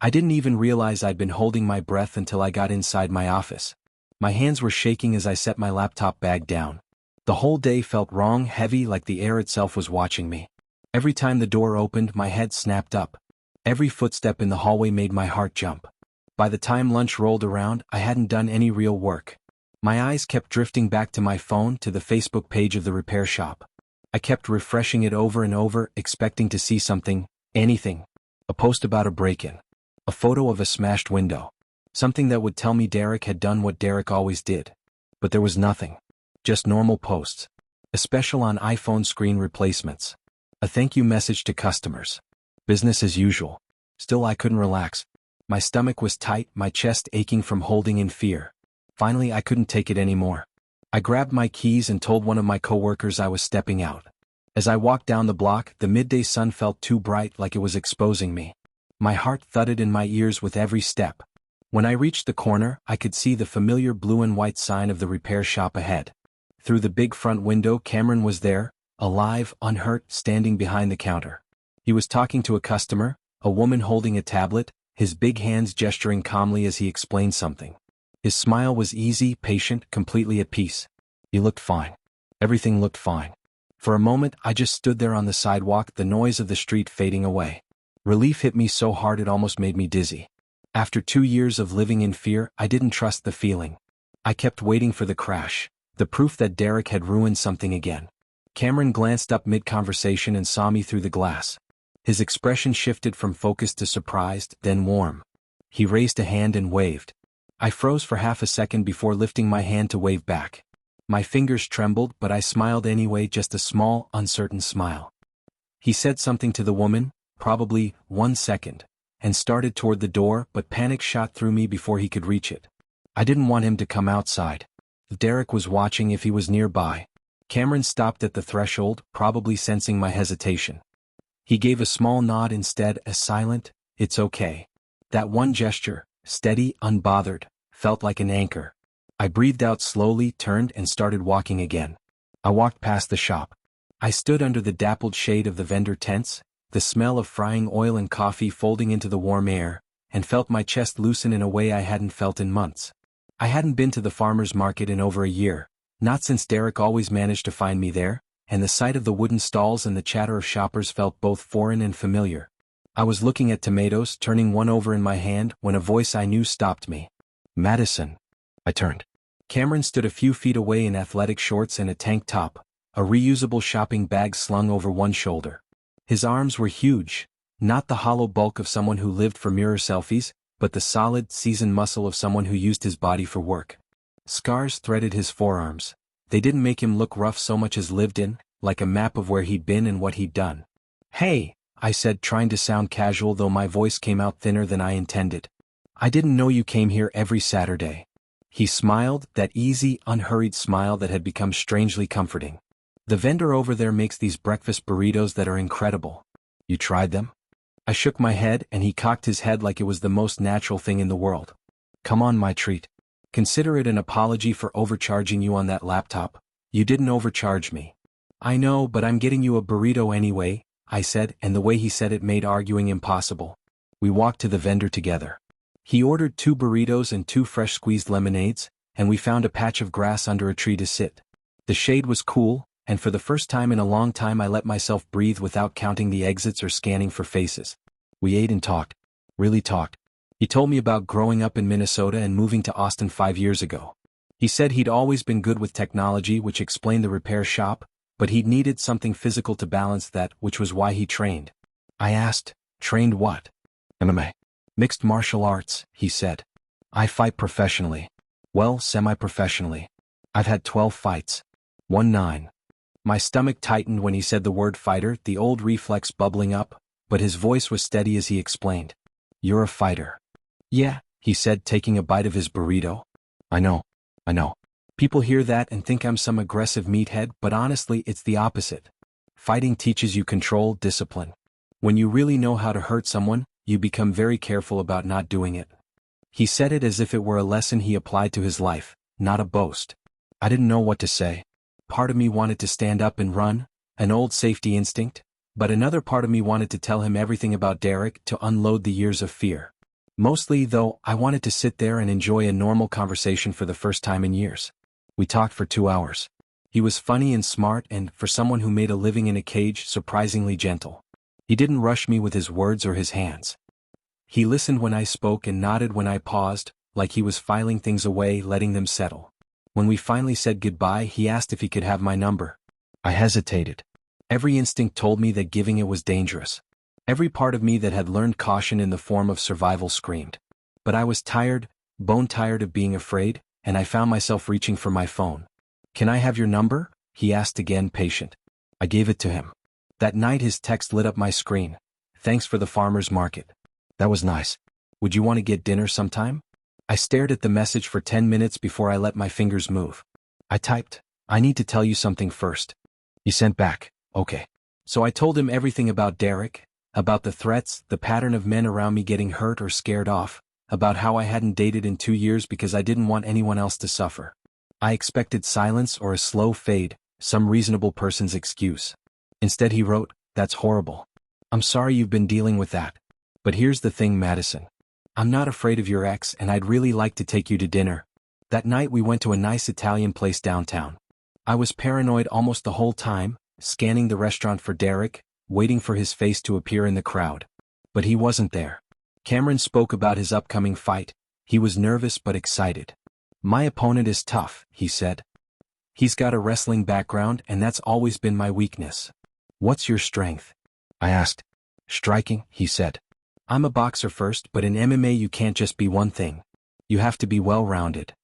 I didn't even realize I'd been holding my breath until I got inside my office. My hands were shaking as I set my laptop bag down. The whole day felt wrong, heavy, like the air itself was watching me. Every time the door opened, my head snapped up. Every footstep in the hallway made my heart jump. By the time lunch rolled around, I hadn't done any real work. My eyes kept drifting back to my phone, to the Facebook page of the repair shop. I kept refreshing it over and over, expecting to see something, anything. A post about a break-in. A photo of a smashed window. Something that would tell me Derek had done what Derek always did. But there was nothing. Just normal posts. A special on iPhone screen replacements. A thank you message to customers. Business as usual. Still, I couldn't relax. My stomach was tight, my chest aching from holding in fear. Finally, I couldn't take it anymore. I grabbed my keys and told one of my coworkers I was stepping out. As I walked down the block, the midday sun felt too bright, like it was exposing me. My heart thudded in my ears with every step. When I reached the corner, I could see the familiar blue and white sign of the repair shop ahead. Through the big front window, Cameron was there, alive, unhurt, standing behind the counter. He was talking to a customer, a woman holding a tablet, his big hands gesturing calmly as he explained something. His smile was easy, patient, completely at peace. He looked fine. Everything looked fine. For a moment, I just stood there on the sidewalk, the noise of the street fading away. Relief hit me so hard it almost made me dizzy. After 2 years of living in fear, I didn't trust the feeling. I kept waiting for the crash, the proof that Derek had ruined something again. Cameron glanced up mid-conversation and saw me through the glass. His expression shifted from focused to surprised, then warm. He raised a hand and waved. I froze for half a second before lifting my hand to wave back. My fingers trembled, but I smiled anyway, just a small, uncertain smile. He said something to the woman, probably 1 second, and started toward the door, but panic shot through me before he could reach it. I didn't want him to come outside. Derek was watching if he was nearby. Cameron stopped at the threshold, probably sensing my hesitation. He gave a small nod instead, a silent, "It's okay." That one gesture, steady, unbothered, felt like an anchor. I breathed out slowly, turned, and started walking again. I walked past the shop. I stood under the dappled shade of the vendor tents, the smell of frying oil and coffee folding into the warm air, and felt my chest loosen in a way I hadn't felt in months. I hadn't been to the farmer's market in over a year, not since Derek always managed to find me there, and the sight of the wooden stalls and the chatter of shoppers felt both foreign and familiar. I was looking at tomatoes, turning one over in my hand, when a voice I knew stopped me. "Madison." I turned. Cameron stood a few feet away in athletic shorts and a tank top, a reusable shopping bag slung over one shoulder. His arms were huge, not the hollow bulk of someone who lived for mirror selfies, but the solid, seasoned muscle of someone who used his body for work. Scars threaded his forearms. They didn't make him look rough so much as lived in, like a map of where he'd been and what he'd done. "Hey," I said, trying to sound casual, though my voice came out thinner than I intended. "I didn't know you came here every Saturday." He smiled, that easy, unhurried smile that had become strangely comforting. "The vendor over there makes these breakfast burritos that are incredible. You tried them?" I shook my head, and he cocked his head like it was the most natural thing in the world. "Come on, my treat. Consider it an apology for overcharging you on that laptop. You didn't overcharge me." "I know, but I'm getting you a burrito anyway," I said, and the way he said it made arguing impossible. We walked to the vendor together. He ordered 2 burritos and 2 fresh squeezed lemonades, and we found a patch of grass under a tree to sit. The shade was cool, and for the first time in a long time I let myself breathe without counting the exits or scanning for faces. We ate and talked. Really talked. He told me about growing up in Minnesota and moving to Austin 5 years ago. He said he'd always been good with technology, which explained the repair shop, but he'd needed something physical to balance that, which was why he trained. I asked, "Trained what?" "MMA. Mixed martial arts," he said. "I fight professionally. Well, semi-professionally. I've had 12 fights. Won 9. My stomach tightened when he said the word fighter, the old reflex bubbling up, but his voice was steady as he explained. "You're a fighter." "Yeah," he said, taking a bite of his burrito. I know. People hear that and think I'm some aggressive meathead, but honestly it's the opposite. Fighting teaches you control, discipline. When you really know how to hurt someone, you become very careful about not doing it. He said it as if it were a lesson he applied to his life, not a boast. I didn't know what to say. Part of me wanted to stand up and run, an old safety instinct, but another part of me wanted to tell him everything about Derek, to unload the years of fear. Mostly, though, I wanted to sit there and enjoy a normal conversation for the first time in years. We talked for 2 hours. He was funny and smart and, for someone who made a living in a cage, surprisingly gentle. He didn't rush me with his words or his hands. He listened when I spoke and nodded when I paused, like he was filing things away, letting them settle. When we finally said goodbye, he asked if he could have my number. I hesitated. Every instinct told me that giving it was dangerous. Every part of me that had learned caution in the form of survival screamed. But I was tired, bone tired of being afraid, and I found myself reaching for my phone. "Can I have your number?" he asked again, patient. I gave it to him. That night his text lit up my screen. "Thanks for the farmer's market. That was nice. Would you want to get dinner sometime?" I stared at the message for 10 minutes before I let my fingers move. I typed, "I need to tell you something first." He sent back, "Okay." So I told him everything about Derek, about the threats, the pattern of men around me getting hurt or scared off, about how I hadn't dated in 2 years because I didn't want anyone else to suffer. I expected silence or a slow fade, some reasonable person's excuse. Instead he wrote, "That's horrible. I'm sorry you've been dealing with that. But here's the thing, Madison. I'm not afraid of your ex and I'd really like to take you to dinner." That night we went to a nice Italian place downtown. I was paranoid almost the whole time, scanning the restaurant for Derek, waiting for his face to appear in the crowd. But he wasn't there. Cameron spoke about his upcoming fight. He was nervous but excited. "My opponent is tough," he said. "He's got a wrestling background and that's always been my weakness." "What's your strength?" I asked. "Striking," he said. "I'm a boxer first, but in MMA you can't just be one thing. You have to be well-rounded."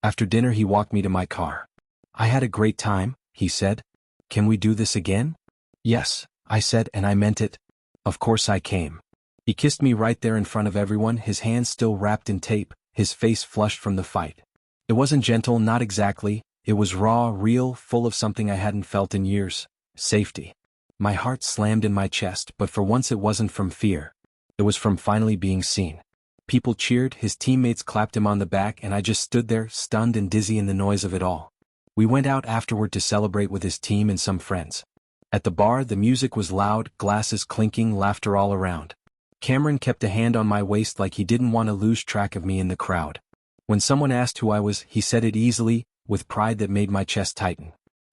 After dinner he walked me to my car. "I had a great time," he said. "Can we do this again?" "Yes," I said, and I meant it. Of course I came. He kissed me right there in front of everyone, his hands still wrapped in tape, his face flushed from the fight. It wasn't gentle, not exactly. It was raw, real, full of something I hadn't felt in years. Safety. My heart slammed in my chest, but for once it wasn't from fear. It was from finally being seen. People cheered, his teammates clapped him on the back, and I just stood there, stunned and dizzy in the noise of it all. We went out afterward to celebrate with his team and some friends. At the bar, the music was loud, glasses clinking, laughter all around. Cameron kept a hand on my waist like he didn't want to lose track of me in the crowd. When someone asked who I was, he said it easily, with pride that made my chest tighten.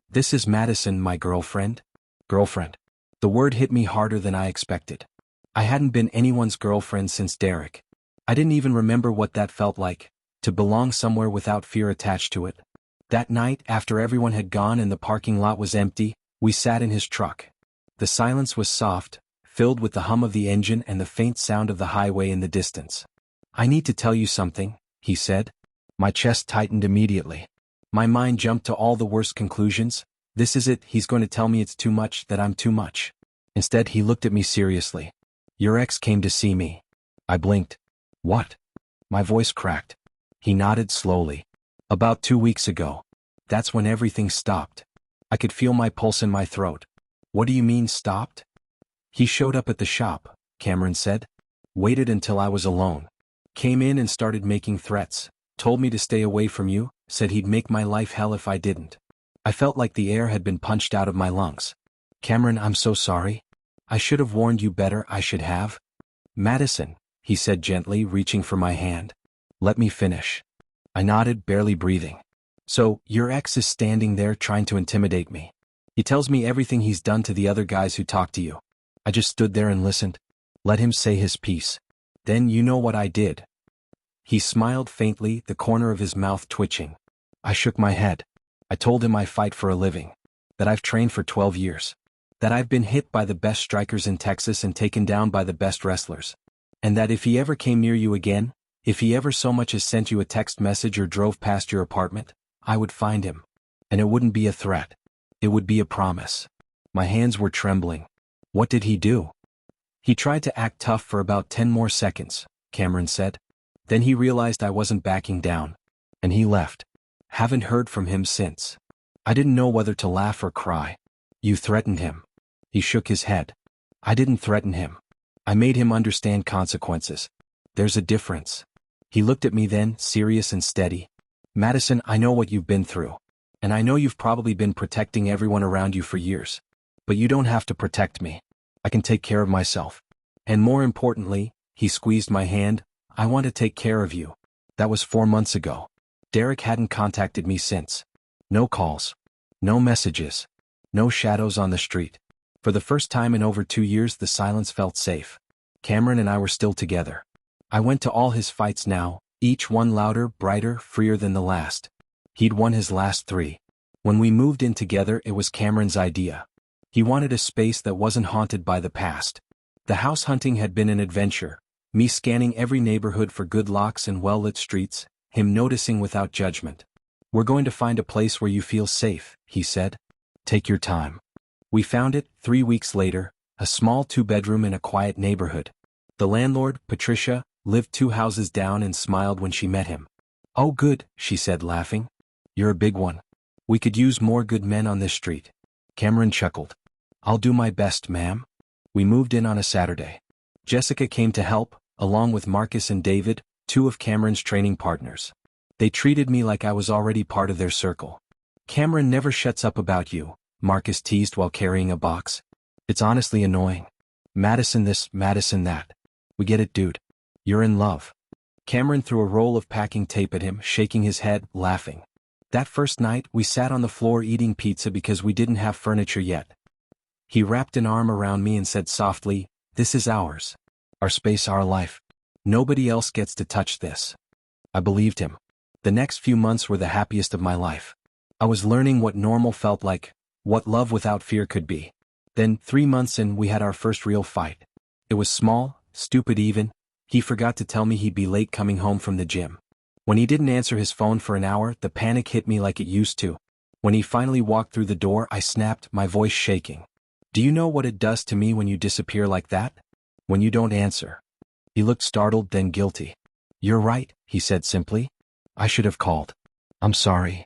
"This is Madison, my girlfriend." Girlfriend. The word hit me harder than I expected. I hadn't been anyone's girlfriend since Derek. I didn't even remember what that felt like, to belong somewhere without fear attached to it. That night, after everyone had gone and the parking lot was empty, we sat in his truck. The silence was soft, filled with the hum of the engine and the faint sound of the highway in the distance. "I need to tell you something," he said. My chest tightened immediately. My mind jumped to all the worst conclusions. This is it, he's going to tell me it's too much, that I'm too much. Instead he looked at me seriously. "Your ex came to see me." I blinked. "What?" My voice cracked. He nodded slowly. "About 2 weeks ago. That's when everything stopped." I could feel my pulse in my throat. "What do you mean, stopped?" "He showed up at the shop," Cameron said. "Waited until I was alone. Came in and started making threats. Told me to stay away from you, said he'd make my life hell if I didn't." I felt like the air had been punched out of my lungs. "Cameron, I'm so sorry. I should have warned you better, I should have." "Madison," he said gently, reaching for my hand. "Let me finish." I nodded, barely breathing. "So, your ex is standing there trying to intimidate me. He tells me everything he's done to the other guys who talked to you." I just stood there and listened. Let him say his piece. "Then you know what I did." He smiled faintly, the corner of his mouth twitching. I shook my head. I told him I fight for a living. That I've trained for 12 years. That I've been hit by the best strikers in Texas and taken down by the best wrestlers. And that if he ever came near you again, if he ever so much as sent you a text message or drove past your apartment, I would find him. And it wouldn't be a threat. It would be a promise. My hands were trembling. "What did he do?" "He tried to act tough for about 10 more seconds, Cameron said. Then he realized I wasn't backing down. And he left. Haven't heard from him since." I didn't know whether to laugh or cry. "You threatened him." He shook his head. "I didn't threaten him. I made him understand consequences. There's a difference." He looked at me then, serious and steady. "Madison, I know what you've been through. And I know you've probably been protecting everyone around you for years. But you don't have to protect me. I can take care of myself. And more importantly," he squeezed my hand, I want to take care of you. That was 4 months ago. Derek hadn't contacted me since. No calls. No messages. No shadows on the street. For the first time in over 2 years, the silence felt safe. Cameron and I were still together. I went to all his fights now, each one louder, brighter, freer than the last. He'd won his last 3. When we moved in together, it was Cameron's idea. He wanted a space that wasn't haunted by the past. The house hunting had been an adventure, me scanning every neighborhood for good locks and well-lit streets, him noticing without judgment. We're going to find a place where you feel safe, he said. Take your time. We found it, 3 weeks later, a small 2-bedroom in a quiet neighborhood. The landlord, Patricia, lived 2 houses down and smiled when she met him. Oh good, she said laughing. You're a big one. We could use more good men on this street. Cameron chuckled. I'll do my best, ma'am. We moved in on a Saturday. Jessica came to help, along with Marcus and David, 2 of Cameron's training partners. They treated me like I was already part of their circle. Cameron never shuts up about you, Marcus teased while carrying a box. It's honestly annoying. Madison this, Madison that. We get it, dude. You're in love. Cameron threw a roll of packing tape at him, shaking his head, laughing. That first night, we sat on the floor eating pizza because we didn't have furniture yet. He wrapped an arm around me and said softly, "This is ours. Our space, our life. Nobody else gets to touch this." I believed him. The next few months were the happiest of my life. I was learning what normal felt like, what love without fear could be. Then, 3 months in, we had our first real fight. It was small, stupid even. He forgot to tell me he'd be late coming home from the gym. When he didn't answer his phone for an hour, the panic hit me like it used to. When he finally walked through the door, I snapped, my voice shaking. Do you know what it does to me when you disappear like that? When you don't answer. He looked startled, then guilty. You're right, he said simply. I should have called. I'm sorry.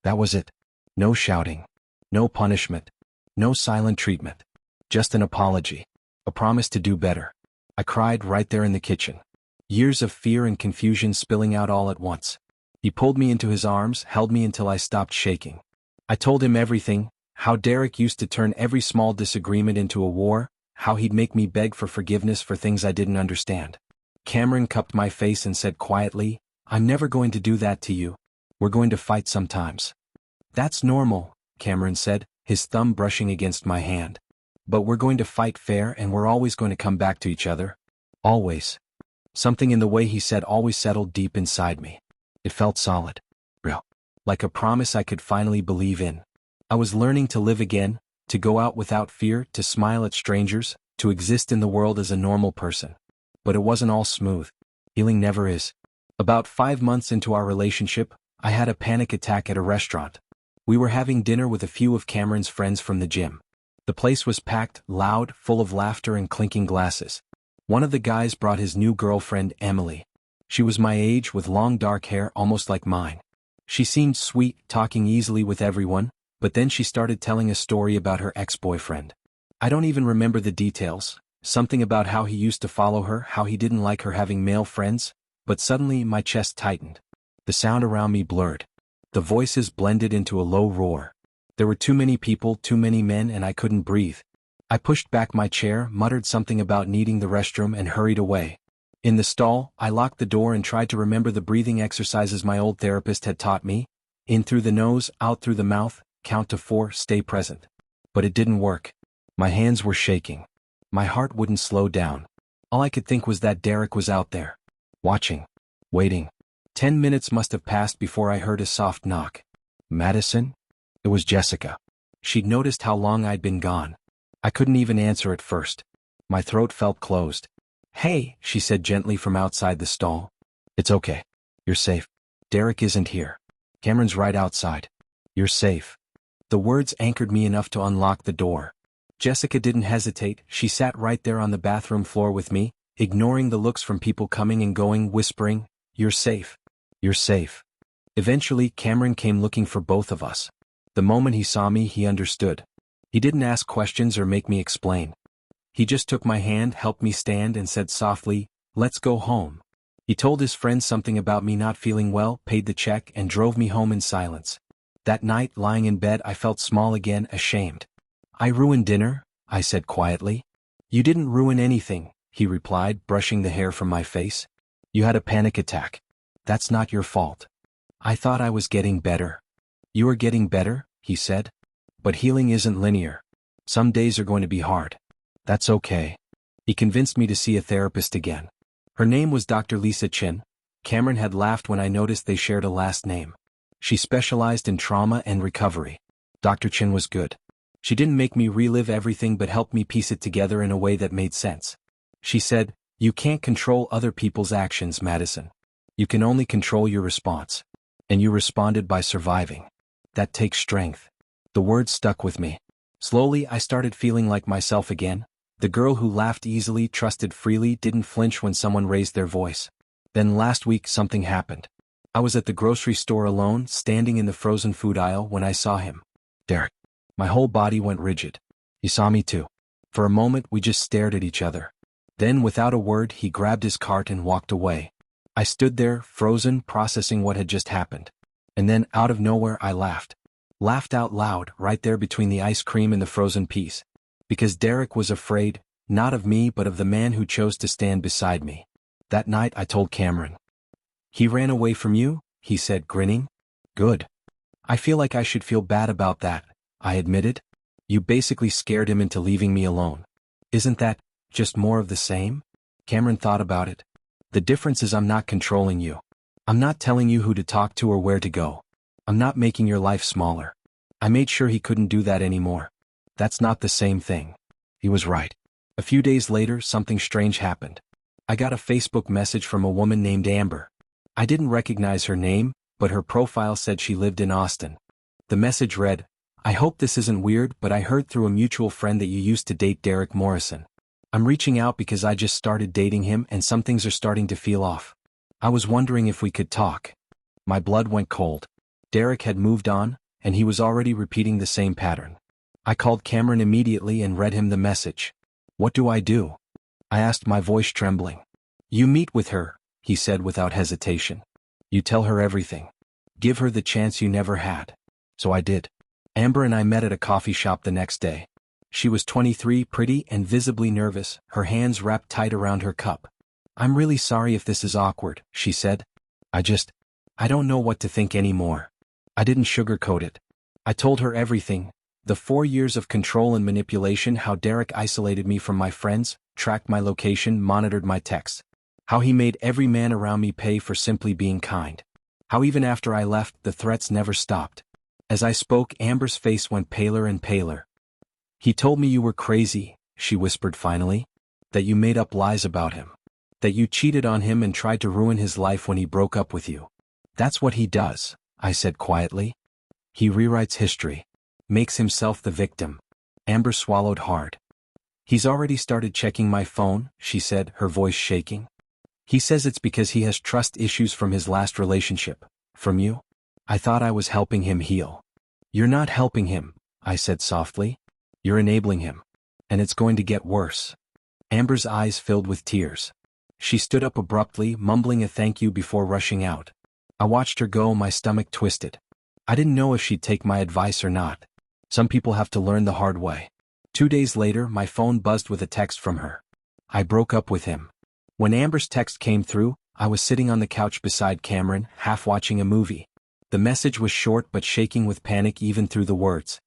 That was it. No shouting. No punishment. No silent treatment. Just an apology. A promise to do better. I cried right there in the kitchen. Years of fear and confusion spilling out all at once. He pulled me into his arms, held me until I stopped shaking. I told him everything, how Derek used to turn every small disagreement into a war, how he'd make me beg for forgiveness for things I didn't understand. Cameron cupped my face and said quietly, I'm never going to do that to you. We're going to fight sometimes. That's normal, Cameron said, his thumb brushing against my hand. But we're going to fight fair and we're always going to come back to each other. Always. Something in the way he said always settled deep inside me. It felt solid. Real. Like a promise I could finally believe in. I was learning to live again, to go out without fear, to smile at strangers, to exist in the world as a normal person. But it wasn't all smooth. Healing never is. About 5 months into our relationship, I had a panic attack at a restaurant. We were having dinner with a few of Cameron's friends from the gym. The place was packed, loud, full of laughter and clinking glasses. One of the guys brought his new girlfriend, Emily. She was my age with long dark hair almost like mine. She seemed sweet, talking easily with everyone, but then she started telling a story about her ex-boyfriend. I don't even remember the details, something about how he used to follow her, how he didn't like her having male friends, but suddenly my chest tightened. The sound around me blurred. The voices blended into a low roar. There were too many people, too many men, and I couldn't breathe. I pushed back my chair, muttered something about needing the restroom, and hurried away. In the stall, I locked the door and tried to remember the breathing exercises my old therapist had taught me. In through the nose, out through the mouth, count to 4, stay present. But it didn't work. My hands were shaking. My heart wouldn't slow down. All I could think was that Derek was out there. Watching. Waiting. 10 minutes must have passed before I heard a soft knock. Madison? It was Jessica. She'd noticed how long I'd been gone. I couldn't even answer at first. My throat felt closed. Hey, she said gently from outside the stall. It's okay. You're safe. Derek isn't here. Cameron's right outside. You're safe. The words anchored me enough to unlock the door. Jessica didn't hesitate. She sat right there on the bathroom floor with me, ignoring the looks from people coming and going, whispering, You're safe. You're safe. Eventually, Cameron came looking for both of us. The moment he saw me, he understood. He didn't ask questions or make me explain. He just took my hand, helped me stand, and said softly, Let's go home. He told his friends something about me not feeling well, paid the check, and drove me home in silence. That night, lying in bed, I felt small again, ashamed. I ruined dinner, I said quietly. You didn't ruin anything, he replied, brushing the hair from my face. You had a panic attack. That's not your fault. I thought I was getting better. You are getting better, he said. But healing isn't linear. Some days are going to be hard. That's okay. He convinced me to see a therapist again. Her name was Dr. Lisa Chin. Cameron had laughed when I noticed they shared a last name. She specialized in trauma and recovery. Dr. Chin was good. She didn't make me relive everything but helped me piece it together in a way that made sense. She said, "You can't control other people's actions, Madison. You can only control your response. And you responded by surviving. That takes strength." The words stuck with me. Slowly I started feeling like myself again. The girl who laughed easily, trusted freely, didn't flinch when someone raised their voice. Then last week something happened. I was at the grocery store alone, standing in the frozen food aisle when I saw him. Derek. My whole body went rigid. He saw me too. For a moment we just stared at each other. Then without a word he grabbed his cart and walked away. I stood there, frozen, processing what had just happened. And then out of nowhere I laughed. Laughed out loud, right there between the ice cream and the frozen piece. Because Derek was afraid, not of me but of the man who chose to stand beside me. That night I told Cameron. "He ran away from you?" he said, grinning. "Good. I feel like I should feel bad about that," I admitted. "You basically scared him into leaving me alone. Isn't that just more of the same?" Cameron thought about it. "The difference is I'm not controlling you. I'm not telling you who to talk to or where to go. I'm not making your life smaller. I made sure he couldn't do that anymore. That's not the same thing." He was right. A few days later, something strange happened. I got a Facebook message from a woman named Amber. I didn't recognize her name, but her profile said she lived in Austin. The message read, "I hope this isn't weird, but I heard through a mutual friend that you used to date Derek Morrison. I'm reaching out because I just started dating him and some things are starting to feel off. I was wondering if we could talk." My blood went cold. Derek had moved on, and he was already repeating the same pattern. I called Cameron immediately and read him the message. "What do I do?" I asked, my voice trembling. "You meet with her," he said without hesitation. "You tell her everything. Give her the chance you never had." So I did. Amber and I met at a coffee shop the next day. She was 23, pretty and visibly nervous, her hands wrapped tight around her cup. "I'm really sorry if this is awkward," she said. I don't know what to think anymore." I didn't sugarcoat it. I told her everything. The 4 years of control and manipulation, how Derek isolated me from my friends, tracked my location, monitored my texts. How he made every man around me pay for simply being kind. How even after I left, the threats never stopped. As I spoke, Amber's face went paler and paler. "He told me you were crazy," she whispered finally. "That you made up lies about him. That you cheated on him and tried to ruin his life when he broke up with you." "That's what he does," I said quietly. "He rewrites history. Makes himself the victim." Amber swallowed hard. "He's already started checking my phone," she said, her voice shaking. "He says it's because he has trust issues from his last relationship. From you?" I thought I was helping him heal. "You're not helping him," I said softly. "You're enabling him. And it's going to get worse." Amber's eyes filled with tears. She stood up abruptly, mumbling a thank you before rushing out. I watched her go, my stomach twisted. I didn't know if she'd take my advice or not. Some people have to learn the hard way. 2 days later, my phone buzzed with a text from her. "I broke up with him." When Amber's text came through, I was sitting on the couch beside Cameron, half watching a movie. The message was short but shaking with panic even through the words.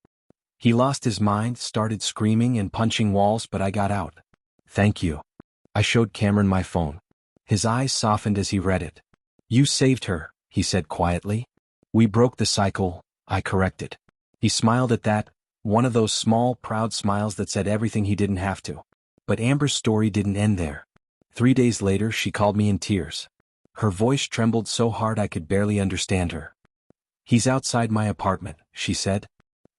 "He lost his mind, started screaming and punching walls, but I got out. Thank you." I showed Cameron my phone. His eyes softened as he read it. "You saved her," he said quietly. "We broke the cycle," I corrected. He smiled at that, one of those small, proud smiles that said everything he didn't have to. But Amber's story didn't end there. 3 days later, she called me in tears. Her voice trembled so hard I could barely understand her. "He's outside my apartment," she said.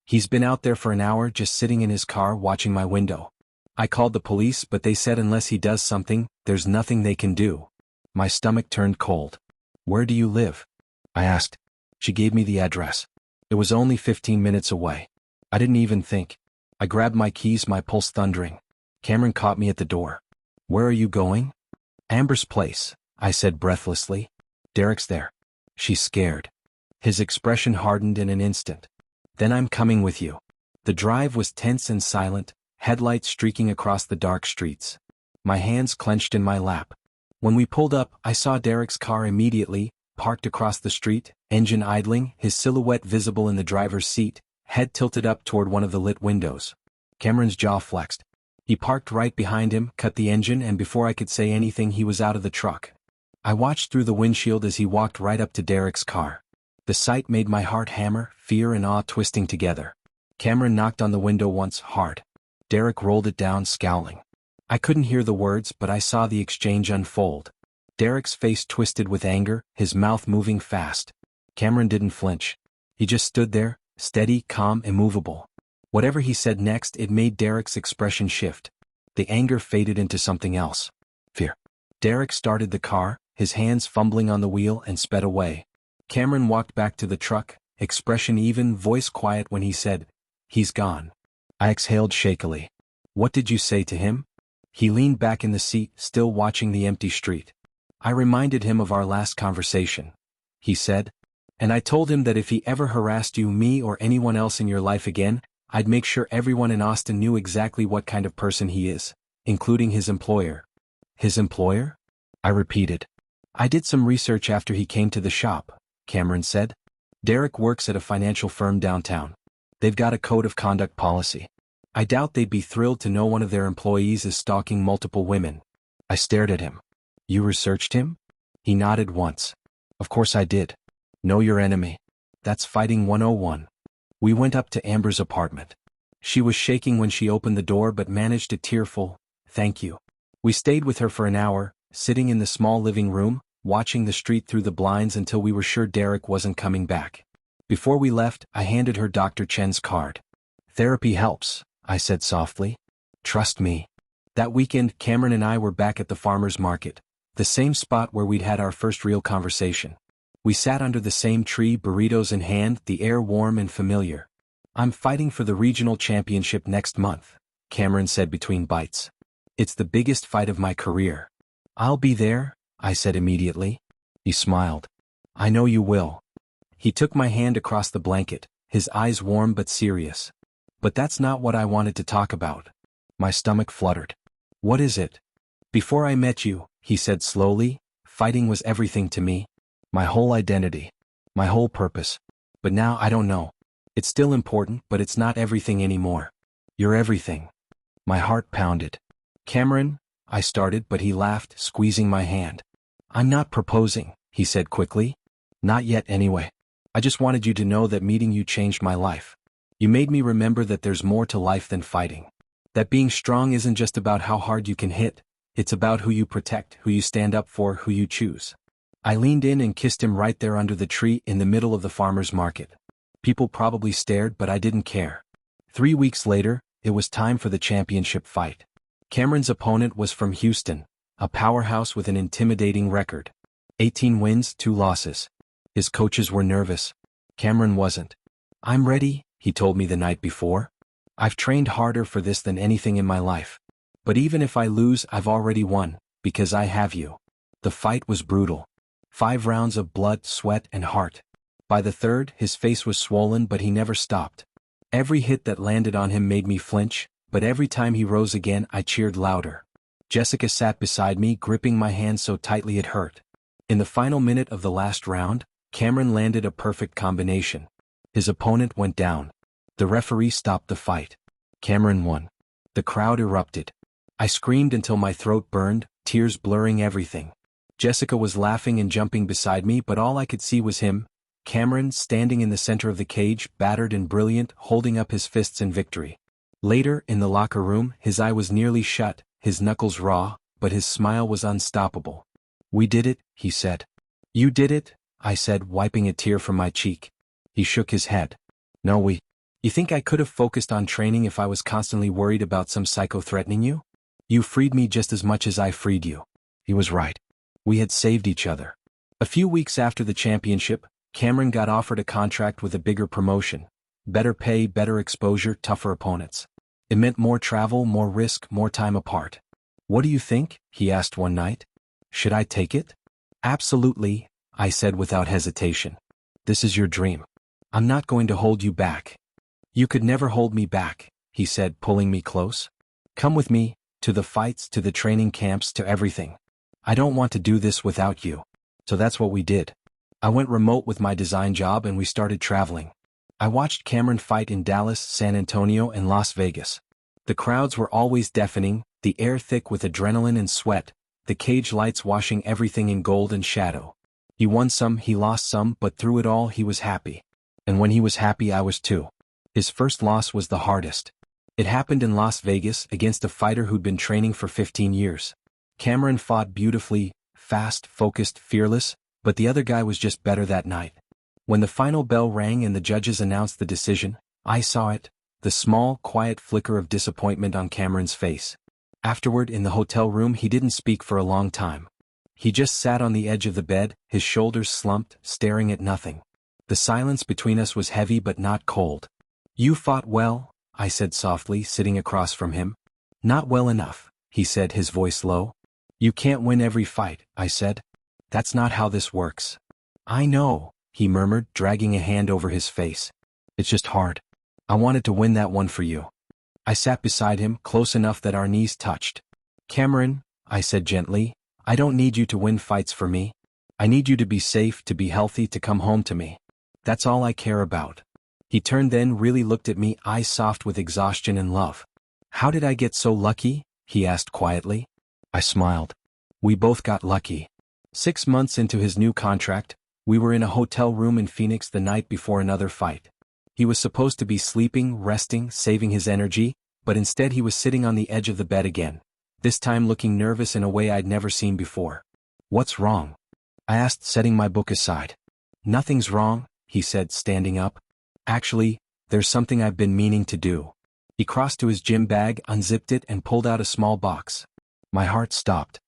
"He's been out there for an hour just sitting in his car watching my window. I called the police but they said unless he does something, there's nothing they can do." My stomach turned cold. "Where do you live?" I asked. She gave me the address. It was only 15 minutes away. I didn't even think. I grabbed my keys, my pulse thundering. Cameron caught me at the door. "Where are you going?" "Amber's place," I said breathlessly. "Derek's there." She's scared. His expression hardened in an instant. "Then I'm coming with you." The drive was tense and silent, headlights streaking across the dark streets. My hands clenched in my lap. When we pulled up, I saw Derek's car immediately, parked across the street, engine idling, his silhouette visible in the driver's seat, head tilted up toward one of the lit windows. Cameron's jaw flexed. He parked right behind him, cut the engine, and before I could say anything he was out of the truck. I watched through the windshield as he walked right up to Derek's car. The sight made my heart hammer, fear and awe twisting together. Cameron knocked on the window once, hard. Derek rolled it down, scowling. I couldn't hear the words, but I saw the exchange unfold. Derek's face twisted with anger, his mouth moving fast. Cameron didn't flinch. He just stood there, steady, calm, immovable. Whatever he said next, it made Derek's expression shift. The anger faded into something else. Fear. Derek started the car, his hands fumbling on the wheel, and sped away. Cameron walked back to the truck, expression even, voice quiet when he said, "He's gone." I exhaled shakily. "What did you say to him?" He leaned back in the seat, still watching the empty street. I reminded him of our last conversation. He said, "And I told him that if he ever harassed you, me, or anyone else in your life again, I'd make sure everyone in Austin knew exactly what kind of person he is, including his employer." "His employer?" I repeated. "I did some research after he came to the shop," Cameron said. "Derek works at a financial firm downtown. They've got a code of conduct policy. I doubt they'd be thrilled to know one of their employees is stalking multiple women." I stared at him. "You researched him?" He nodded once. "Of course I did. Know your enemy. That's fighting 101. We went up to Amber's apartment. She was shaking when she opened the door but managed a tearful, "Thank you." We stayed with her for an hour, sitting in the small living room, watching the street through the blinds until we were sure Derek wasn't coming back. Before we left, I handed her Dr. Chen's card. "Therapy helps," I said softly. "Trust me." That weekend, Cameron and I were back at the farmer's market, the same spot where we'd had our first real conversation. We sat under the same tree, burritos in hand, the air warm and familiar. "I'm fighting for the regional championship next month," Cameron said between bites. "It's the biggest fight of my career." "I'll be there," I said immediately. He smiled. "I know you will." He took my hand across the blanket, his eyes warm but serious. "But that's not what I wanted to talk about." My stomach fluttered. "What is it?" "Before I met you," he said slowly, "fighting was everything to me. My whole identity. My whole purpose. But now I don't know. It's still important, but it's not everything anymore. You're everything." My heart pounded. "Cameron," I started, but he laughed, squeezing my hand. "I'm not proposing," he said quickly. "Not yet anyway. I just wanted you to know that meeting you changed my life. You made me remember that there's more to life than fighting. That being strong isn't just about how hard you can hit, it's about who you protect, who you stand up for, who you choose." I leaned in and kissed him right there under the tree in the middle of the farmer's market. People probably stared, but I didn't care. 3 weeks later, it was time for the championship fight. Cameron's opponent was from Houston, a powerhouse with an intimidating record. 18 wins, 2 losses. His coaches were nervous. Cameron wasn't. "I'm ready," he told me the night before. "I've trained harder for this than anything in my life. But even if I lose, I've already won, because I have you." The fight was brutal. 5 rounds of blood, sweat, and heart. By the third, his face was swollen, but he never stopped. Every hit that landed on him made me flinch, but every time he rose again, I cheered louder. Jessica sat beside me, gripping my hand so tightly it hurt. In the final minute of the last round, Cameron landed a perfect combination. His opponent went down. The referee stopped the fight. Cameron won. The crowd erupted. I screamed until my throat burned, tears blurring everything. Jessica was laughing and jumping beside me, but all I could see was him, Cameron, standing in the center of the cage, battered and brilliant, holding up his fists in victory. Later, in the locker room, his eye was nearly shut, his knuckles raw, but his smile was unstoppable. "We did it," he said. "You did it," I said, wiping a tear from my cheek. He shook his head. "No, You think I could have focused on training if I was constantly worried about some psycho threatening you? You freed me just as much as I freed you." He was right. We had saved each other. A few weeks after the championship, Cameron got offered a contract with a bigger promotion. Better pay, better exposure, tougher opponents. It meant more travel, more risk, more time apart. "What do you think?" he asked one night. "Should I take it?" "Absolutely," I said without hesitation. "This is your dream. I'm not going to hold you back." "You could never hold me back," he said, pulling me close. "Come with me, to the fights, to the training camps, to everything. I don't want to do this without you. So that's what we did. I went remote with my design job and we started traveling. I watched Cameron fight in Dallas, San Antonio, and Las Vegas. The crowds were always deafening, the air thick with adrenaline and sweat, the cage lights washing everything in gold and shadow. He won some, he lost some, but through it all he was happy. And when he was happy I was too. His first loss was the hardest. It happened in Las Vegas against a fighter who'd been training for 15 years. Cameron fought beautifully, fast, focused, fearless, but the other guy was just better that night. When the final bell rang and the judges announced the decision, I saw it, the small, quiet flicker of disappointment on Cameron's face. Afterward, in the hotel room, he didn't speak for a long time. He just sat on the edge of the bed, his shoulders slumped, staring at nothing. The silence between us was heavy but not cold. You fought well, I said softly, sitting across from him. Not well enough, he said, his voice low. You can't win every fight, I said. That's not how this works. I know, he murmured, dragging a hand over his face. It's just hard. I wanted to win that one for you. I sat beside him, close enough that our knees touched. Cameron, I said gently, I don't need you to win fights for me. I need you to be safe, to be healthy, to come home to me. That's all I care about. He turned then, really looked at me, eyes soft with exhaustion and love. How did I get so lucky? He asked quietly. I smiled. We both got lucky. 6 months into his new contract, we were in a hotel room in Phoenix the night before another fight. He was supposed to be sleeping, resting, saving his energy, but instead he was sitting on the edge of the bed again, this time looking nervous in a way I'd never seen before. What's wrong? I asked, setting my book aside. Nothing's wrong, he said, standing up. Actually, there's something I've been meaning to do. He crossed to his gym bag, unzipped it, and pulled out a small box. My heart stopped.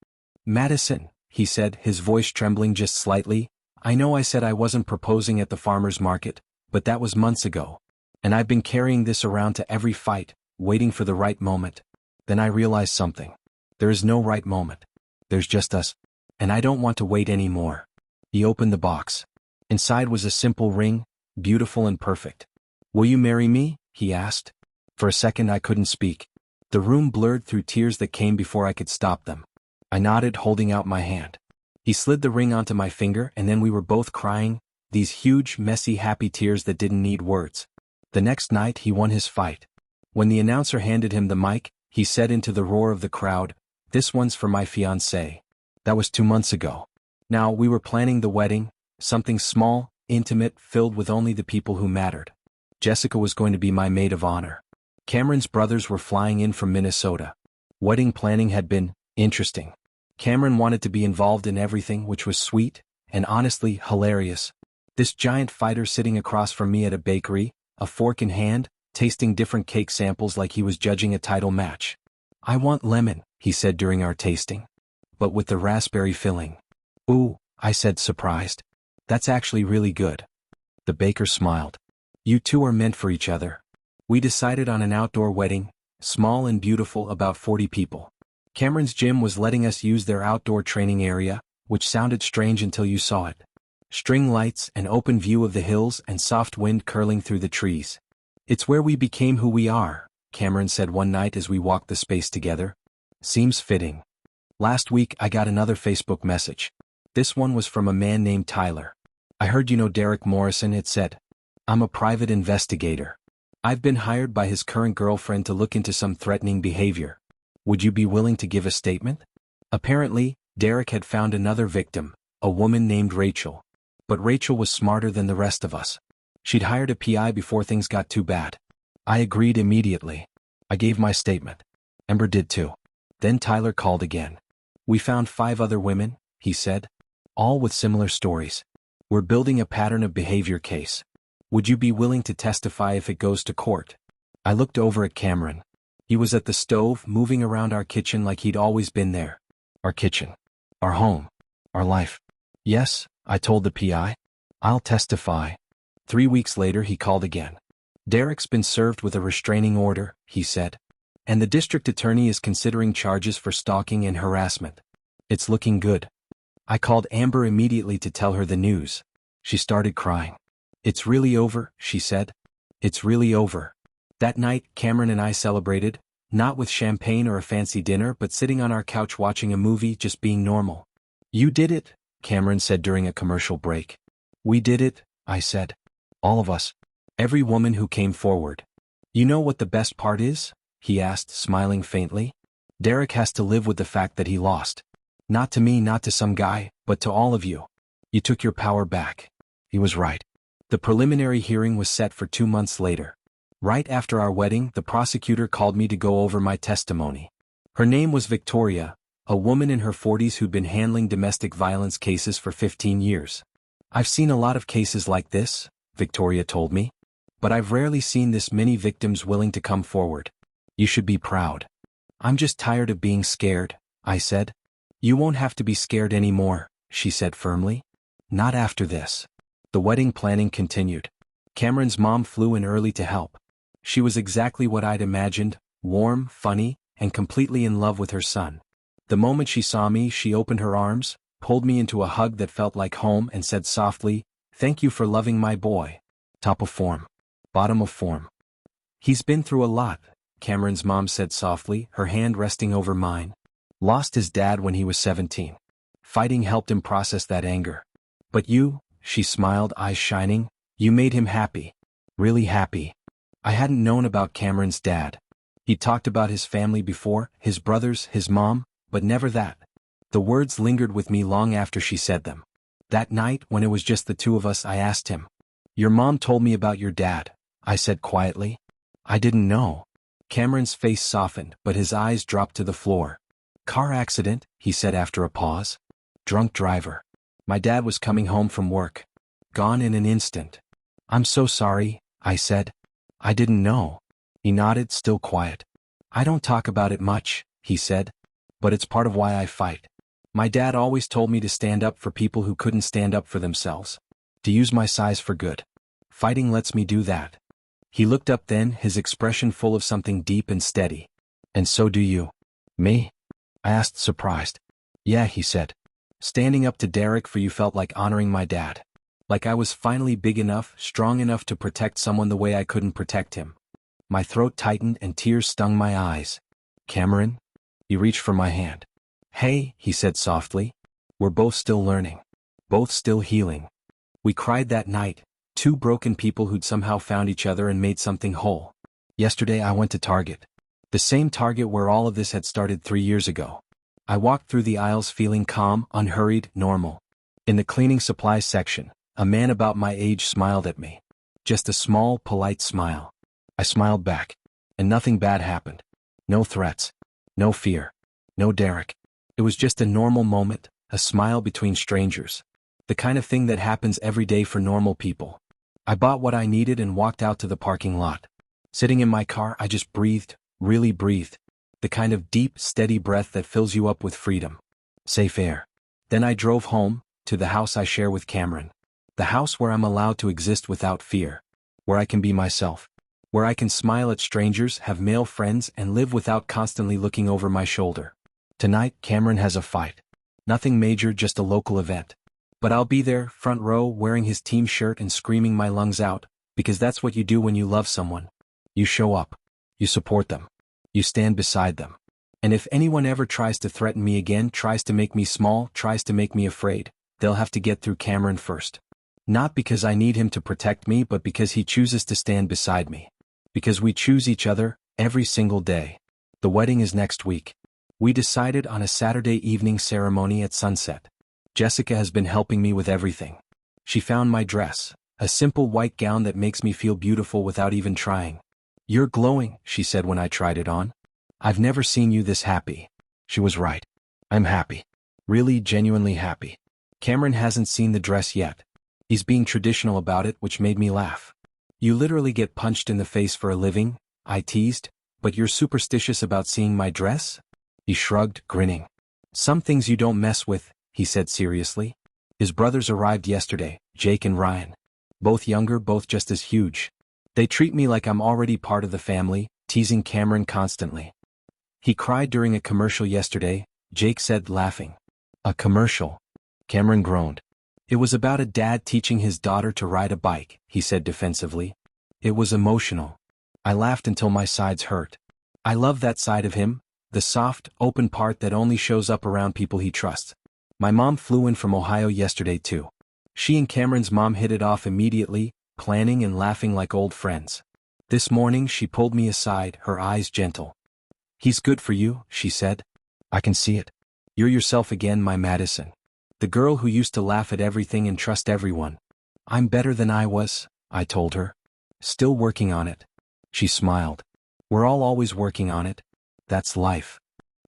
Madison, he said, his voice trembling just slightly, I know I said I wasn't proposing at the farmer's market, but that was months ago. And I've been carrying this around to every fight, waiting for the right moment. Then I realized something. There is no right moment. There's just us. And I don't want to wait anymore. He opened the box. Inside was a simple ring, beautiful and perfect. Will you marry me? He asked. For a second I couldn't speak. The room blurred through tears that came before I could stop them. I nodded, holding out my hand. He slid the ring onto my finger and then we were both crying, these huge, messy, happy tears that didn't need words. The next night he won his fight. When the announcer handed him the mic, he said into the roar of the crowd, "This one's for my fiancée." That was 2 months ago. Now we were planning the wedding, something small, intimate, filled with only the people who mattered. Jessica was going to be my maid of honor. Cameron's brothers were flying in from Minnesota. Wedding planning had been interesting. Cameron wanted to be involved in everything, which was sweet and honestly hilarious. This giant fighter sitting across from me at a bakery, a fork in hand, tasting different cake samples like he was judging a title match. I want lemon, he said during our tasting. But with the raspberry filling. Ooh, I said, surprised. That's actually really good. The baker smiled. You two are meant for each other. We decided on an outdoor wedding, small and beautiful, about 40 people. Cameron's gym was letting us use their outdoor training area, which sounded strange until you saw it. String lights, an open view of the hills, and soft wind curling through the trees. It's where we became who we are, Cameron said one night as we walked the space together. Seems fitting. Last week I got another Facebook message. This one was from a man named Tyler. I heard you know Derek Morrison, it said. I'm a private investigator. I've been hired by his current girlfriend to look into some threatening behavior. Would you be willing to give a statement? Apparently, Derek had found another victim, a woman named Rachel. But Rachel was smarter than the rest of us. She'd hired a PI before things got too bad. I agreed immediately. I gave my statement. Ember did too. Then Tyler called again. We found 5 other women, he said. All with similar stories. We're building a pattern of behavior case. Would you be willing to testify if it goes to court? I looked over at Cameron. He was at the stove, moving around our kitchen like he'd always been there. Our kitchen. Our home. Our life. Yes, I told the PI. I'll testify. 3 weeks later he called again. Derek's been served with a restraining order, he said. And the district attorney is considering charges for stalking and harassment. It's looking good. I called Amber immediately to tell her the news. She started crying. It's really over, she said. It's really over. That night, Cameron and I celebrated, Not with champagne or a fancy dinner, but sitting on our couch watching a movie, just being normal. You did it, Cameron said during a commercial break. We did it, I said. All of us. Every woman who came forward. You know what the best part is? He asked, smiling faintly. Derek has to live with the fact that he lost. Not to me, not to some guy, but to all of you. You took your power back. He was right. The preliminary hearing was set for 2 months later. Right after our wedding, the prosecutor called me to go over my testimony. Her name was Victoria, a woman in her 40s who'd been handling domestic violence cases for 15 years. I've seen a lot of cases like this, Victoria told me. But I've rarely seen this many victims willing to come forward. You should be proud. I'm just tired of being scared, I said. You won't have to be scared anymore, she said firmly. Not after this. The wedding planning continued. Cameron's mom flew in early to help. She was exactly what I'd imagined, warm, funny, and completely in love with her son. The moment she saw me, she opened her arms, pulled me into a hug that felt like home, and said softly, "Thank you for loving my boy." Top of form. Bottom of form. He's been through a lot, Cameron's mom said softly, her hand resting over mine. Lost his dad when he was 17. Fighting helped him process that anger. But you, she smiled, eyes shining, you made him happy. Really happy. I hadn't known about Cameron's dad. He'd talked about his family before, his brothers, his mom, but never that. The words lingered with me long after she said them. That night, when it was just the two of us, I asked him. Your mom told me about your dad, I said quietly. I didn't know. Cameron's face softened, but his eyes dropped to the floor. Car accident, he said after a pause. Drunk driver. My dad was coming home from work. Gone in an instant. I'm so sorry, I said. I didn't know. He nodded, still quiet. I don't talk about it much, he said. But it's part of why I fight. My dad always told me to stand up for people who couldn't stand up for themselves. To use my size for good. Fighting lets me do that. He looked up then, his expression full of something deep and steady. And so do you. Me? I asked, surprised. Yeah, he said. Standing up to Derek for you felt like honoring my dad. Like I was finally big enough, strong enough to protect someone the way I couldn't protect him. My throat tightened and tears stung my eyes. Cameron? He reached for my hand. Hey, he said softly. We're both still learning. Both still healing. We cried that night, two broken people who'd somehow found each other and made something whole. Yesterday I went to Target. The same Target where all of this had started 3 years ago. I walked through the aisles feeling calm, unhurried, normal. In the cleaning supplies section, a man about my age smiled at me. Just a small, polite smile. I smiled back. And nothing bad happened. No threats. No fear. No Derek. It was just a normal moment, a smile between strangers. The kind of thing that happens every day for normal people. I bought what I needed and walked out to the parking lot. Sitting in my car, I just breathed, really breathed. The kind of deep, steady breath that fills you up with freedom. Safe air. Then I drove home, to the house I share with Cameron. The house where I'm allowed to exist without fear. Where I can be myself. Where I can smile at strangers, have male friends, and live without constantly looking over my shoulder. Tonight, Cameron has a fight. Nothing major, just a local event. But I'll be there, front row, wearing his team shirt and screaming my lungs out, because that's what you do when you love someone. You show up. You support them. You stand beside them. And if anyone ever tries to threaten me again, tries to make me small, tries to make me afraid, they'll have to get through Cameron first. Not because I need him to protect me, but because he chooses to stand beside me. Because we choose each other, every single day. The wedding is next week. We decided on a Saturday evening ceremony at sunset. Jessica has been helping me with everything. She found my dress, a simple white gown that makes me feel beautiful without even trying. You're glowing, she said when I tried it on. I've never seen you this happy. She was right. I'm happy. Really, genuinely happy. Cameron hasn't seen the dress yet. He's being traditional about it, which made me laugh. You literally get punched in the face for a living, I teased, but you're superstitious about seeing my dress? He shrugged, grinning. Some things you don't mess with, he said seriously. His brothers arrived yesterday, Jake and Ryan. Both younger, both just as huge. They treat me like I'm already part of the family, teasing Cameron constantly. He cried during a commercial yesterday, Jake said, laughing. A commercial? Cameron groaned. It was about a dad teaching his daughter to ride a bike, he said defensively. It was emotional. I laughed until my sides hurt. I love that side of him, the soft, open part that only shows up around people he trusts. My mom flew in from Ohio yesterday too. She and Cameron's mom hit it off immediately, planning and laughing like old friends. This morning she pulled me aside, her eyes gentle. "He's good for you," she said. "I can see it. You're yourself again, my Madison. The girl who used to laugh at everything and trust everyone." "I'm better than I was," I told her. "Still working on it." She smiled. "We're all always working on it. That's life."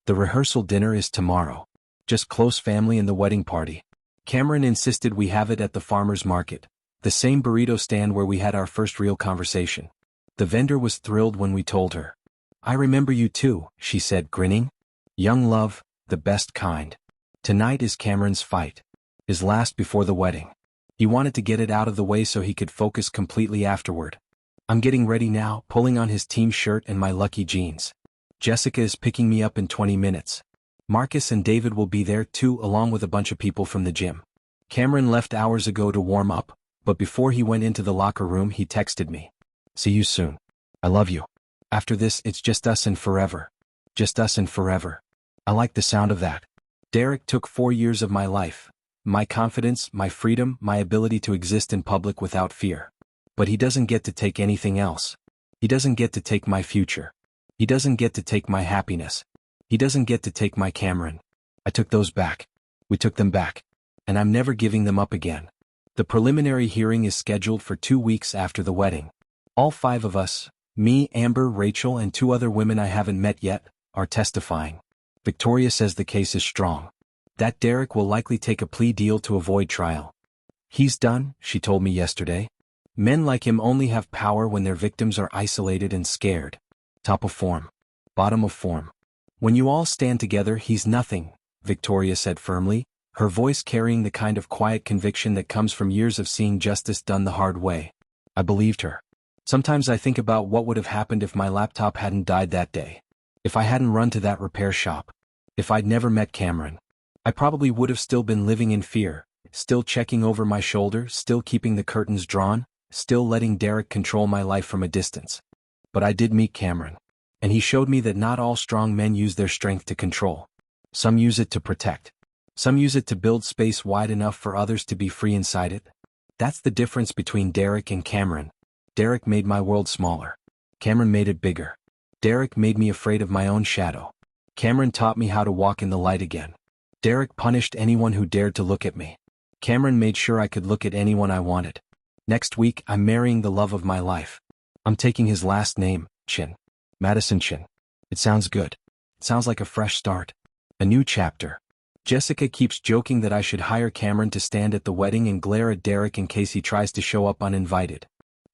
The rehearsal dinner is tomorrow. Just close family and the wedding party. Cameron insisted we have it at the farmer's market, the same burrito stand where we had our first real conversation. The vendor was thrilled when we told her. "I remember you too," she said, grinning. "Young love, the best kind." Tonight is Cameron's fight. His last before the wedding. He wanted to get it out of the way so he could focus completely afterward. I'm getting ready now, pulling on his team shirt and my lucky jeans. Jessica is picking me up in 20 minutes. Marcus and David will be there too, along with a bunch of people from the gym. Cameron left hours ago to warm up, but before he went into the locker room he texted me. "See you soon. I love you. After this it's just us and forever. Just us and forever." I like the sound of that. Derek took 4 years of my life. My confidence, my freedom, my ability to exist in public without fear. But he doesn't get to take anything else. He doesn't get to take my future. He doesn't get to take my happiness. He doesn't get to take my Cameron. I took those back. We took them back. And I'm never giving them up again. The preliminary hearing is scheduled for 2 weeks after the wedding. All 5 of us, me, Amber, Rachel, and 2 other women I haven't met yet, are testifying. Victoria says the case is strong. That Derek will likely take a plea deal to avoid trial. "He's done," she told me yesterday. "Men like him only have power when their victims are isolated and scared. Top of form. Bottom of form. When you all stand together, he's nothing," Victoria said firmly, her voice carrying the kind of quiet conviction that comes from years of seeing justice done the hard way. I believed her. Sometimes I think about what would have happened if my laptop hadn't died that day. If I hadn't run to that repair shop. If I'd never met Cameron. I probably would have still been living in fear, still checking over my shoulder, still keeping the curtains drawn, still letting Derek control my life from a distance. But I did meet Cameron. And he showed me that not all strong men use their strength to control. Some use it to protect. Some use it to build space wide enough for others to be free inside it. That's the difference between Derek and Cameron. Derek made my world smaller. Cameron made it bigger. Derek made me afraid of my own shadow. Cameron taught me how to walk in the light again. Derek punished anyone who dared to look at me. Cameron made sure I could look at anyone I wanted. Next week, I'm marrying the love of my life. I'm taking his last name, Chin. Madison Chin. It sounds good. It sounds like a fresh start. A new chapter. Jessica keeps joking that I should hire Cameron to stand at the wedding and glare at Derek in case he tries to show up uninvited.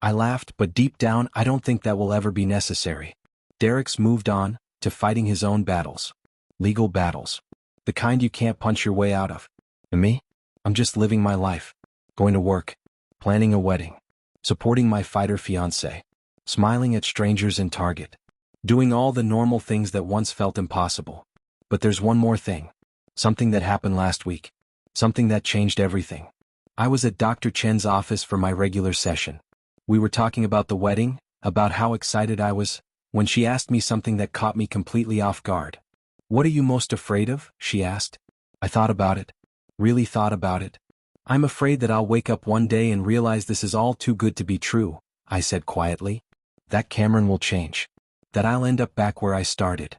I laughed, but deep down I don't think that will ever be necessary. Derek's moved on, to fighting his own battles. Legal battles. The kind you can't punch your way out of. And me? I'm just living my life. Going to work. Planning a wedding. Supporting my fighter fiancé. Smiling at strangers in Target. Doing all the normal things that once felt impossible. But there's one more thing. Something that happened last week. Something that changed everything. I was at Dr. Chen's office for my regular session. We were talking about the wedding, about how excited I was, when she asked me something that caught me completely off guard. "What are you most afraid of?" she asked. I thought about it. Really thought about it. "I'm afraid that I'll wake up one day and realize this is all too good to be true," I said quietly. "That Cameron will change. That I'll end up back where I started."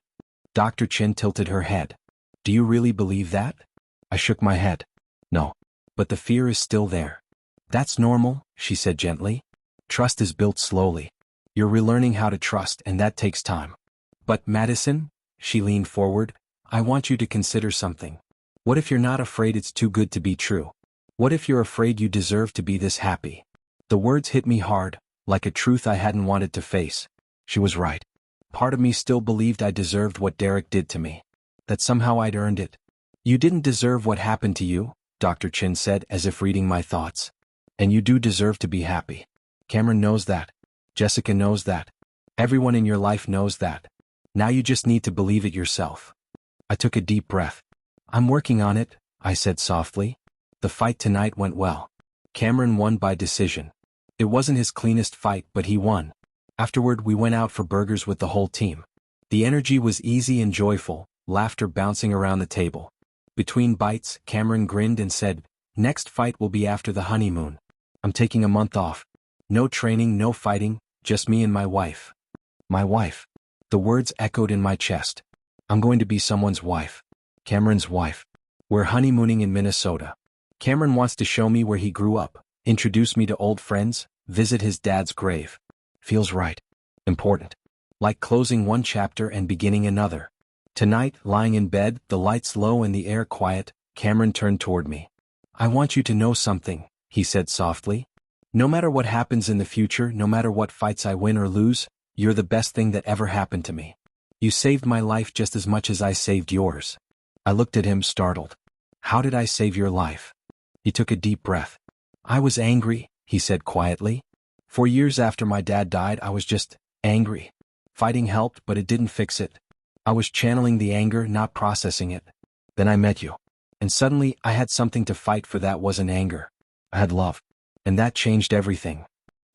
Dr. Chen tilted her head. "Do you really believe that?" I shook my head. "No. But the fear is still there." "That's normal," she said gently. "Trust is built slowly. You're relearning how to trust, and that takes time." "But Madison," she leaned forward, "I want you to consider something. What if you're not afraid it's too good to be true? What if you're afraid you deserve to be this happy?" The words hit me hard, like a truth I hadn't wanted to face. She was right. Part of me still believed I deserved what Derek did to me. That somehow I'd earned it. "You didn't deserve what happened to you," Dr. Chin said, as if reading my thoughts. "And you do deserve to be happy. Cameron knows that. Jessica knows that. Everyone in your life knows that. Now you just need to believe it yourself." I took a deep breath. "I'm working on it," I said softly. The fight tonight went well. Cameron won by decision. It wasn't his cleanest fight, but he won. Afterward we went out for burgers with the whole team. The energy was easy and joyful, laughter bouncing around the table. Between bites, Cameron grinned and said, "Next fight will be after the honeymoon. I'm taking a month off. No training, no fighting, just me and my wife." My wife. The words echoed in my chest. I'm going to be someone's wife. Cameron's wife. We're honeymooning in Minnesota. Cameron wants to show me where he grew up, introduce me to old friends, visit his dad's grave. Feels right. Important. Like closing one chapter and beginning another. Tonight, lying in bed, the lights low and the air quiet, Cameron turned toward me. "I want you to know something," he said softly. "No matter what happens in the future, no matter what fights I win or lose, you're the best thing that ever happened to me. You saved my life just as much as I saved yours." I looked at him startled. "How did I save your life?" He took a deep breath. "I was angry," he said quietly. "For years after my dad died, I was just angry. Fighting helped, but it didn't fix it. I was channeling the anger, not processing it. Then I met you. And suddenly, I had something to fight for that wasn't anger. I had love. And that changed everything."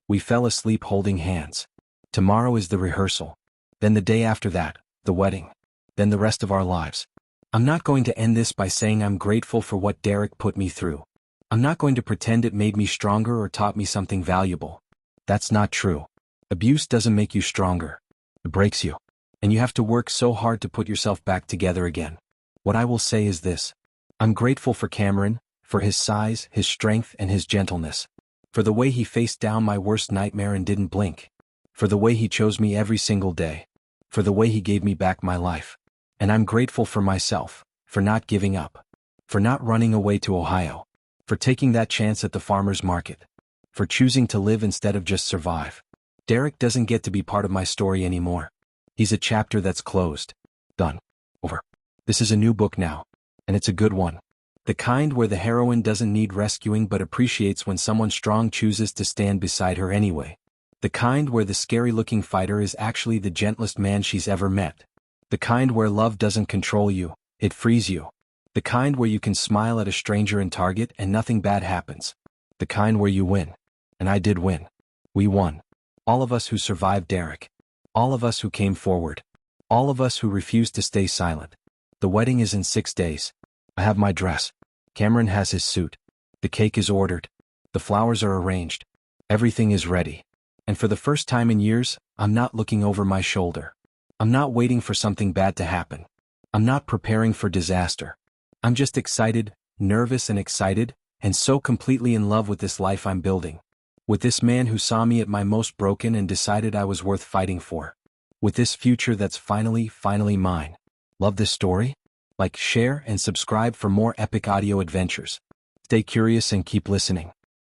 We fell asleep holding hands. Tomorrow is the rehearsal. Then the day after that, the wedding. Then the rest of our lives. I'm not going to end this by saying I'm grateful for what Derek put me through. I'm not going to pretend it made me stronger or taught me something valuable. That's not true. Abuse doesn't make you stronger. It breaks you. And you have to work so hard to put yourself back together again. What I will say is this. I'm grateful for Cameron, for his size, his strength, and his gentleness. For the way he faced down my worst nightmare and didn't blink. For the way he chose me every single day. For the way he gave me back my life. And I'm grateful for myself, for not giving up. For not running away to Ohio. For taking that chance at the farmer's market. For choosing to live instead of just survive. Derek doesn't get to be part of my story anymore. He's a chapter that's closed. Done. Over. This is a new book now. And it's a good one. The kind where the heroine doesn't need rescuing but appreciates when someone strong chooses to stand beside her anyway. The kind where the scary-looking fighter is actually the gentlest man she's ever met. The kind where love doesn't control you, it frees you. The kind where you can smile at a stranger in Target and nothing bad happens. The kind where you win. And I did win. We won. All of us who survived Derek. All of us who came forward. All of us who refused to stay silent. The wedding is in 6 days. I have my dress. Cameron has his suit. The cake is ordered. The flowers are arranged. Everything is ready. And for the first time in years, I'm not looking over my shoulder. I'm not waiting for something bad to happen. I'm not preparing for disaster. I'm just excited, nervous and excited, and so completely in love with this life I'm building. With this man who saw me at my most broken and decided I was worth fighting for. With this future that's finally mine. Love this story? Like, share, and subscribe for more epic audio adventures. Stay curious and keep listening.